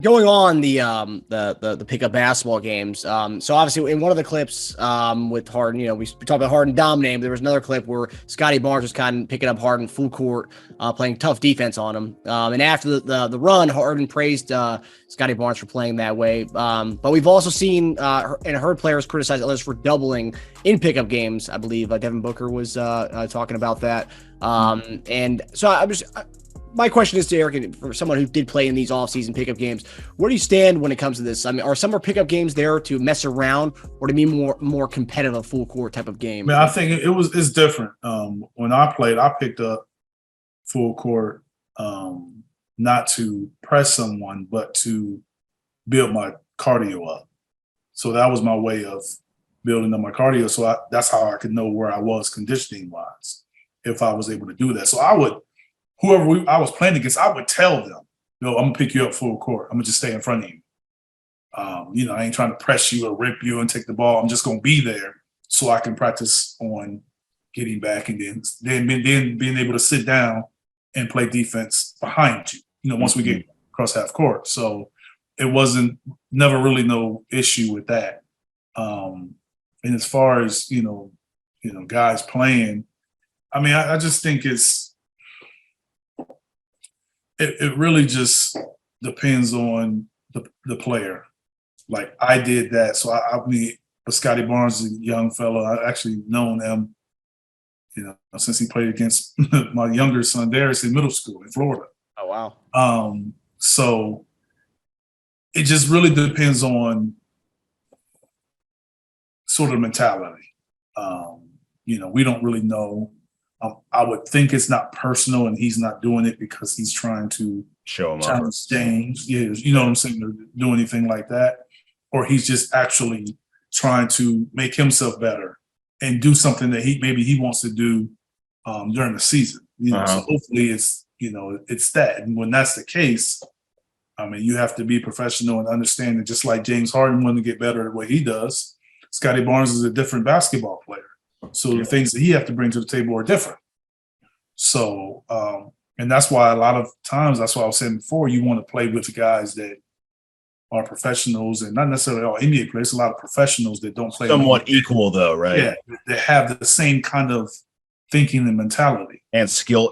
Going on the pickup basketball games. So obviously in one of the clips with Harden, we talked about Harden dominating. But there was another clip where Scottie Barnes was kind of picking up Harden full court, playing tough defense on him. And after the run, Harden praised Scottie Barnes for playing that way. But we've also seen and heard players criticize others for doubling in pickup games. I believe Devin Booker was talking about that. And so I'm just. My question is to Eric, and for someone who did play in these offseason pickup games, where do you stand when it comes to this? I mean, are some more pickup games there to mess around, or to be more competitive, full court type of game? I think it's different. When I played, I picked up full court, not to press someone, but to build my cardio up. So that was my way of building up my cardio. So that's how I could know where I was conditioning wise, if I was able to do that. So I would. Whoever I was playing against, I would tell them, I'm going to pick you up full court. I'm going to just stay in front of you. I ain't trying to press you or rip you and take the ball. I'm just going to be there so I can practice on getting back and then being able to sit down and play defense behind you, once we get across half court. So it wasn't never really no issue with that. And as far as, guys playing, I just think it really just depends on the player. Like I did that. So but Scottie Barnes is a young fellow. I actually known him, since he played against my younger son, Darius, in middle school in Florida. Oh, wow. So it just really depends on sort of mentality. We don't really know. I would think it's not personal, and he's not doing it because he's trying to show him challenge James. Yeah, you know what I'm saying? Or do anything like that, or he's just actually trying to make himself better and do something that he wants to do during the season. So hopefully it's that. And when that's the case, you have to be professional and understand that just like James Harden wanted to get better at what he does, Scottie Barnes is a different basketball player. So the things that he have to bring to the table are different. So, and that's why a lot of times, that's what I was saying before, you want to play with guys that are professionals and not necessarily all NBA players. A lot of professionals that don't play somewhat equal, though, right? Yeah, they have the same kind of thinking and mentality and skill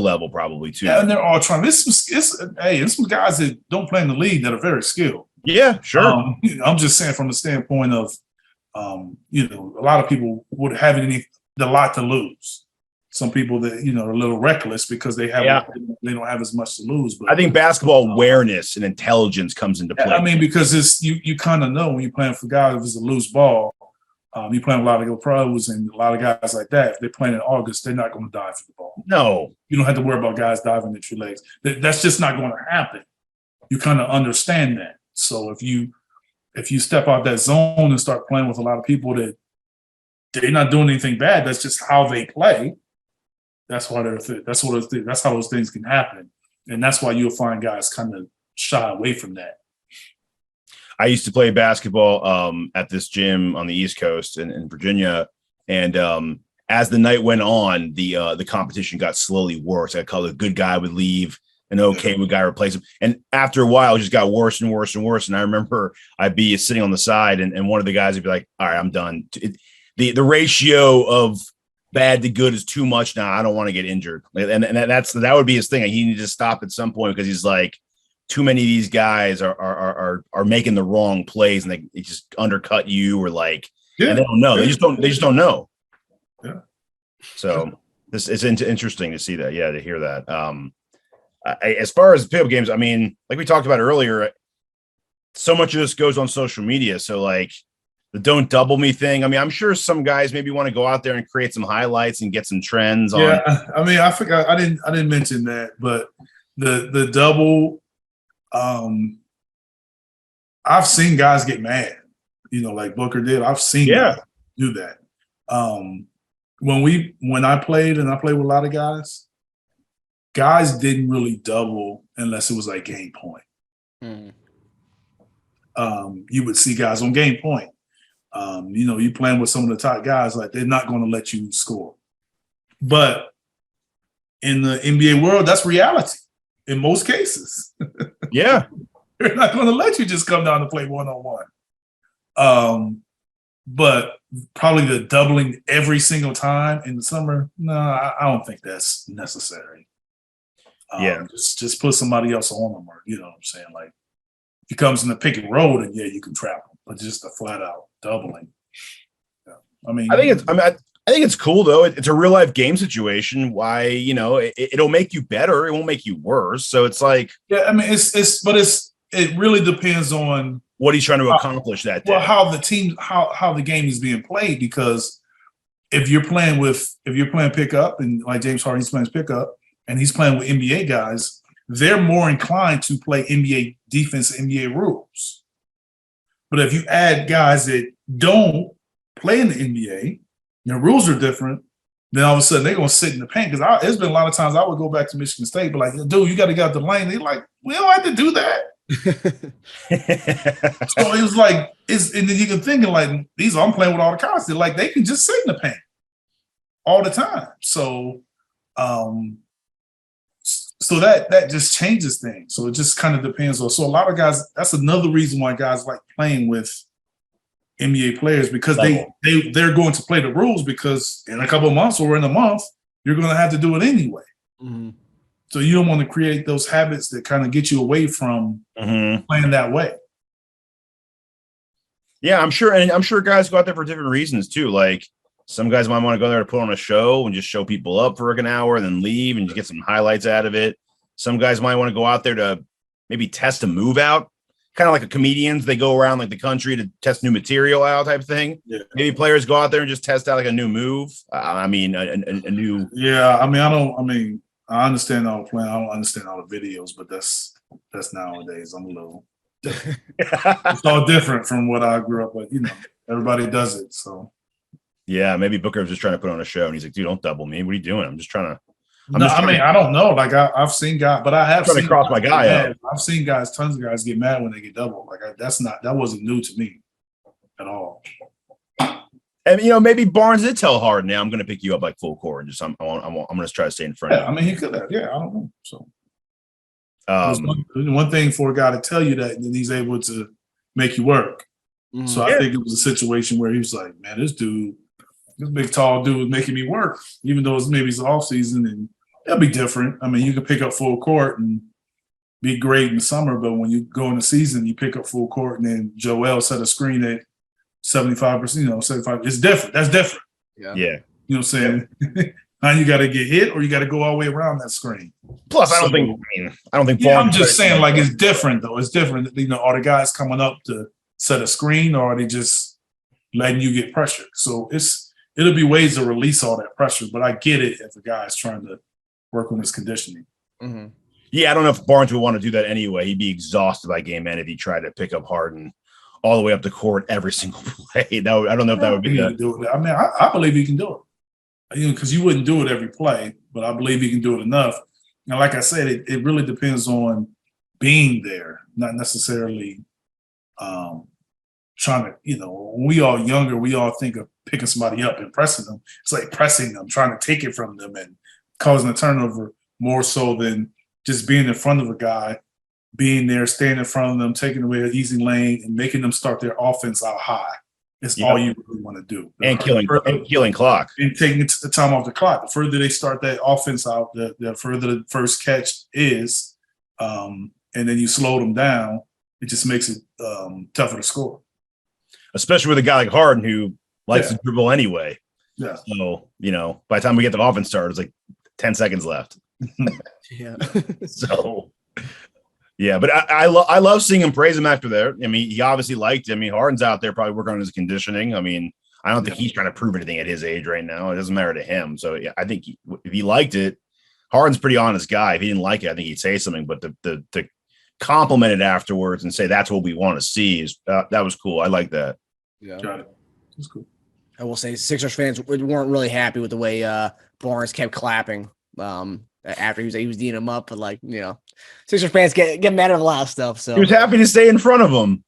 level, probably too. Yeah, and they're all trying. There's some guys that don't play in the league that are very skilled. Yeah, sure. I'm just saying from the standpoint of. A lot of people would have a lot to lose. Some people that are a little reckless because they don't have as much to lose. But I think basketball awareness and intelligence comes into play. Because it's you kind of know when you're playing for guys if it's a loose ball. You're playing a lot of pros and a lot of guys like that. If they're playing in August, they're not going to dive for the ball. No, you don't have to worry about guys diving at your legs. That's just not going to happen. You kind of understand that. So if you step out that zone and start playing with a lot of people that they're not doing anything bad, that's just how they play. That's how those things can happen. And that's why you'll find guys kind of shy away from that. I used to play basketball at this gym on the East Coast in Virginia. And as the night went on, the competition got slowly worse. I call it a good guy would leave. An okay guy replace him. And after a while, it just got worse and worse and worse. And I remember I'd be sitting on the side and one of the guys would be like, all right, I'm done. The ratio of bad to good is too much now. I don't want to get injured. And that would be his thing. He needed to stop at some point because he's like, too many of these guys are making the wrong plays and they just undercut you or like, and they don't know. They just don't know. Yeah. So this is interesting to see that. Yeah. To hear that. As far as pickup games, like we talked about earlier, so much of this goes on social media. So like the don't double me thing. I'm sure some guys maybe want to go out there and create some highlights and get some trends on. Yeah, I forgot I didn't mention that, but the double, I've seen guys get mad, like Booker did. I've seen guys do that. When I played with a lot of guys didn't really double unless it was like game point. You would see guys on game point. You playing with some of the top guys, like they're not going to let you score. But in the NBA world, that's reality in most cases. Yeah. They're not going to let you just come down to play one-on-one. But probably the doubling every single time in the summer, no, I don't think that's necessary. Just put somebody else on them, or you know what I'm saying. Like, if he comes in the pick and roll, then yeah, you can trap him. But just a flat out doubling. Yeah. I think it's cool though. It's a real life game situation. Why, it'll make you better. It won't make you worse. So it's like, yeah, I mean, it really depends on what he's trying to accomplish that day. Well, how the game is being played, because if you're playing pickup, and like James Harden, he's playing pickup, and he's playing with NBA guys, they're more inclined to play NBA defense, NBA rules. But if you add guys that don't play in the NBA, their rules are different, then all of a sudden they're going to sit in the paint. Because there's been a lot of times I would go back to Michigan State, but like, dude, you got to get out the lane. They're like, we don't have to do that. So it was like, and then you can think like, I'm playing with all the guys. They're like, they can just sit in the paint all the time. So, so that just changes things. So it just kind of depends on. So a lot of guys, that's another reason why guys like playing with NBA players, because they're going to play the rules, because in a couple of months or in a month, you're going to have to do it anyway. Mm-hmm. So you don't want to create those habits that kind of get you away from playing that way. Yeah, I'm sure. And I'm sure guys go out there for different reasons too. Like some guys might want to go there to put on a show and just show people up for like an hour and then leave and just get some highlights out of it. Some guys might want to go out there to maybe test a move out, kind of like a comedians. They go around like the country to test new material out type thing. Yeah. Maybe players go out there and just test out like a new move. A new. Yeah, I understand all the plan. I don't understand all the videos, but that's nowadays. I'm a little different. It's all different from what I grew up with. Everybody does it. So yeah, maybe Booker was just trying to put on a show, and he's like, "Dude, don't double me. What are you doing? I'm just trying to." I don't know. Like I've seen guys, but I have trying seen to cross my guy out. I've seen guys, tons of guys get mad when they get doubled. Like that wasn't new to me at all. And maybe Barnes did tell Harden, "Now I'm going to pick you up like full court and just I'm going to try to stay in front of you." I mean, he could have. Yeah, I don't know. So, one thing for a guy to tell you that, and then he's able to make you work. Mm-hmm. So I think it was a situation where he was like, "Man, this big tall dude was making me work," even though it's maybe off season, and that'll be different. I mean, you can pick up full court and be great in the summer, but when you go in the season, you pick up full court, and then Joel set a screen at 75%, 75. It's different. That's different. Yeah. You know what I'm saying? Now you got to get hit, or you got to go all the way around that screen. Plus, I don't think. Yeah, I'm just saying, like, it's different though. It's different. Are the guys coming up to set a screen, or are they just letting you get pressure? So it'll be ways to release all that pressure. But I get it if a guy's trying to work on his conditioning. Mm-hmm. Yeah, I don't know if Barnes would want to do that anyway. He'd be exhausted by game end if he tried to pick up Harden all the way up the court every single play. I don't know if that would be good. I mean, I believe he can do it. Because you wouldn't do it every play, but I believe he can do it enough. And like I said, it really depends on being there, not necessarily trying to, when we all younger, we all think of picking somebody up and pressing them. It's like pressing them, trying to take it from them and causing a turnover more so than just being in front of a guy, being there, staying in front of them, taking away an easy lane and making them start their offense out high. It's all you really want to do. And killing clock. And taking the time off the clock. The further they start that offense out, the further the first catch is, and then you slow them down, it just makes it tougher to score. Especially with a guy like Harden who likes to dribble anyway. Yeah. So, by the time we get the offense started, it's like 10 seconds left. Yeah. So, yeah, but I love seeing him praise him after there. I mean, he obviously liked it. I mean, Harden's out there probably working on his conditioning. I mean, I don't think he's trying to prove anything at his age right now. It doesn't matter to him. So, yeah, I think if he liked it, Harden's a pretty honest guy. If he didn't like it, I think he'd say something. But to compliment it afterwards and say that's what we want to see is that was cool. I like that. Yeah, got it. That's cool. I will say Sixers fans weren't really happy with the way Barnes kept clapping after he was eating him up. But Sixers fans get mad at a lot of stuff. So he was happy to stay in front of him.